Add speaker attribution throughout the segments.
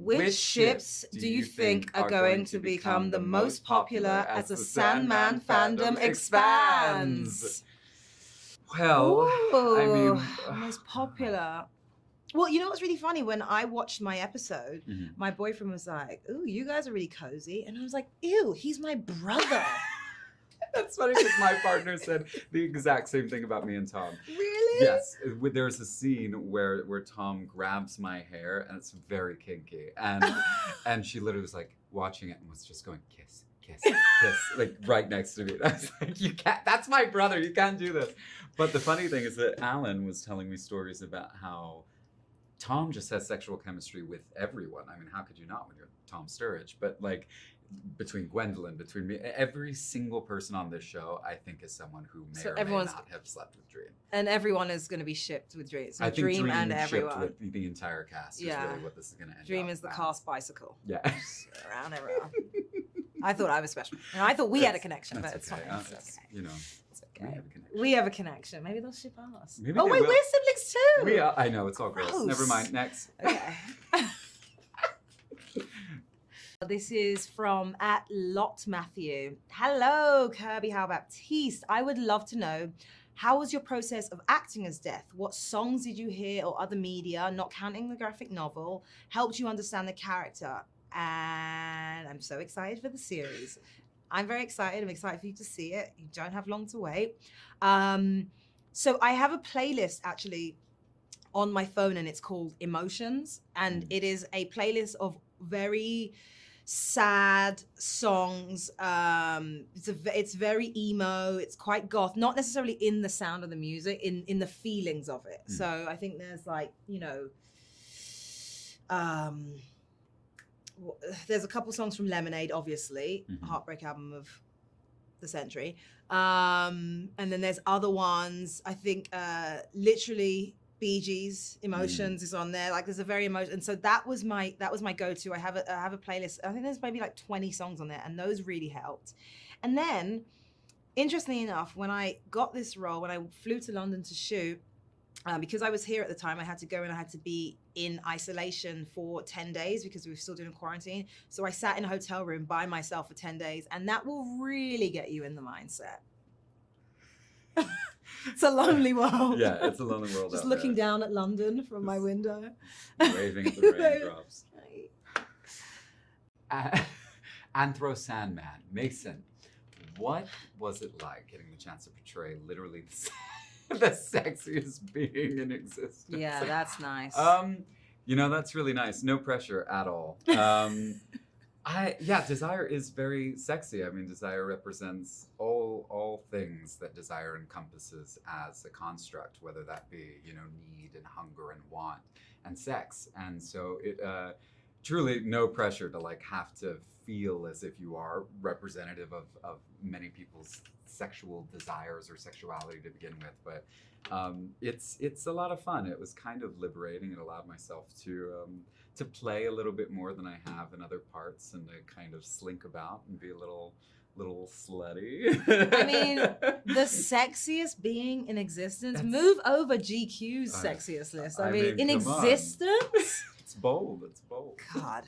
Speaker 1: Which ships do you think are going to become the most popular as the Sandman fandom expands?
Speaker 2: Well, I mean...
Speaker 1: most popular. Well, you know what's really funny? When I watched my episode, my boyfriend was like, ooh, you guys are really cozy. And I was like, ew, he's my brother.
Speaker 2: That's funny because my partner said the exact same thing about me and Tom.
Speaker 1: Really?
Speaker 2: Yes. There's a scene where Tom grabs my hair and it's very kinky. And she literally was like watching it and was just going, kiss, kiss, kiss, like right next to me. And I was like, you can't, that's my brother. You can't do this. But the funny thing is that Alan was telling me stories about how Tom just has sexual chemistry with everyone. I mean, how could you not when you're Tom Sturridge? But like between Gwendolyn, between me, every single person on this show, I think is someone who may or may not have slept with Dream.
Speaker 1: And everyone is going to be shipped with Dream. So
Speaker 2: I think
Speaker 1: Dream and everyone.
Speaker 2: Shipped with the entire cast is really what this is going to end
Speaker 1: Dream
Speaker 2: up
Speaker 1: is the
Speaker 2: as.
Speaker 1: cast bicycle.
Speaker 2: Yeah.
Speaker 1: Around everyone. I thought I was special. And I thought we had a connection, but it's
Speaker 2: okay.
Speaker 1: fine.
Speaker 2: It's okay. You know. We have a connection.
Speaker 1: We have a connection. Maybe they'll ship us.
Speaker 2: Maybe
Speaker 1: oh, wait, we're siblings too.
Speaker 2: We are. I know, it's all gross.
Speaker 1: Gross.
Speaker 2: Never mind. Next.
Speaker 1: Okay. This is from @LotMatthew. Hello, Kirbyhowellbaptiste. I would love to know, how was your process of acting as Death? What songs did you hear or other media, not counting the graphic novel, helped you understand the character? And I'm so excited for the series. I'm very excited. I'm excited for you to see it. You don't have long to wait. So I have a playlist actually on my phone and it's called Emotions. And it is a playlist of very sad songs. It's very emo. It's quite goth, not necessarily in the sound of the music, in the feelings of it. So I think there's like, you know, there's a couple songs from Lemonade, obviously, heartbreak album of the century. And then there's other ones. I think literally Bee Gees, Emotions is on there. Like there's a very emotional, and so that was my go-to. I have a playlist. I think there's maybe like 20 songs on there, and those really helped. And then, interestingly enough, when I got this role, when I flew to London to shoot, because I was here at the time, I had to go and I had to be in isolation for 10 days because we were still doing quarantine. So I sat in a hotel room by myself for 10 days, and that will really get you in the mindset. It's a lonely world.
Speaker 2: Yeah, it's a lonely world.
Speaker 1: Just looking down at London from my window.
Speaker 2: Waving at the raindrops. Anthro Sandman. Mason, what was it like getting the chance to portray literally the sexiest being in existence?
Speaker 1: Yeah, that's nice.
Speaker 2: You know, that's really nice. No pressure at all. Desire is very sexy. I mean, Desire represents all things that Desire encompasses as a construct, whether that be, you know, need and hunger and want and sex. And so it truly no pressure to like have to feel as if you are representative of many people's sexual desires or sexuality to begin with. But it's a lot of fun. It was kind of liberating. It allowed myself to play a little bit more than I have in other parts and to kind of slink about and be a little slutty.
Speaker 1: I mean, the sexiest being in existence. Move over GQ's sexiest list. I mean in existence?
Speaker 2: It's bold. It's bold.
Speaker 1: God.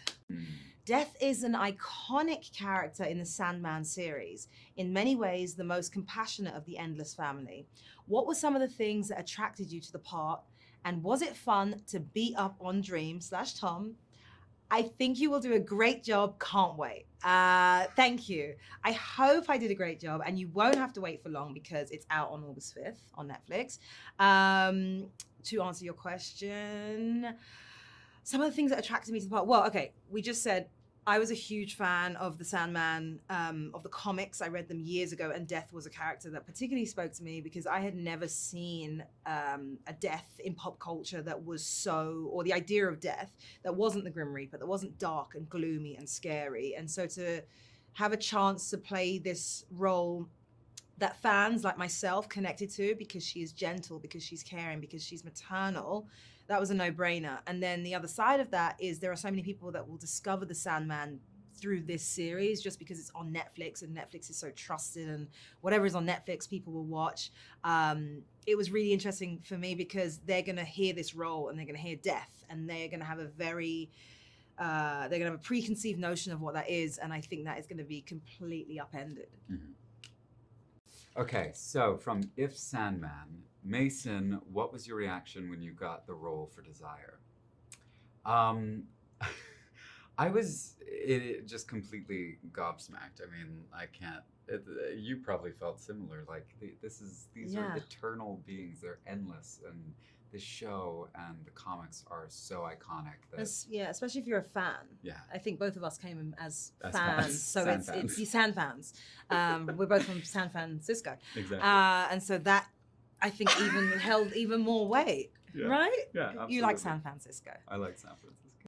Speaker 1: Death is an iconic character in the Sandman series. In many ways, the most compassionate of the Endless family. What were some of the things that attracted you to the part? And was it fun to beat up on Dream / Tom? I think you will do a great job. Can't wait. Thank you. I hope I did a great job, and you won't have to wait for long because it's out on August 5th on Netflix. To answer your question, some of the things that attracted me to the part. Well, okay, we just said I was a huge fan of the Sandman, of the comics. I read them years ago, and Death was a character that particularly spoke to me because I had never seen a death in pop culture that was so, or the idea of death that wasn't the Grim Reaper, that wasn't dark and gloomy and scary. And so to have a chance to play this role that fans like myself connected to because she is gentle, because she's caring, because she's maternal, that was a no-brainer. And then the other side of that is there are so many people that will discover the Sandman through this series just because it's on Netflix and Netflix is so trusted and whatever is on Netflix, people will watch. It was really interesting for me because they're going to hear this role and they're going to hear Death and they're going to have a very they're going to have a preconceived notion of what that is, and I think that is going to be completely upended.
Speaker 2: Mm-hmm. Okay, so from If Sandman, Mason, what was your reaction when you got the role for Desire? I was just completely gobsmacked. I mean, I can't. You probably felt similar. Like these are eternal beings. They're endless, and the show and the comics are so iconic. That,
Speaker 1: especially if you're a fan.
Speaker 2: Yeah,
Speaker 1: I think both of us came in as fans,
Speaker 2: fans.
Speaker 1: so
Speaker 2: Sand
Speaker 1: it's
Speaker 2: fans.
Speaker 1: the Sand fans. We're both from San Francisco,
Speaker 2: exactly.
Speaker 1: And so that I think even held even more weight,
Speaker 2: Yeah.
Speaker 1: right?
Speaker 2: Yeah, absolutely.
Speaker 1: You like San Francisco.
Speaker 2: I like San Francisco.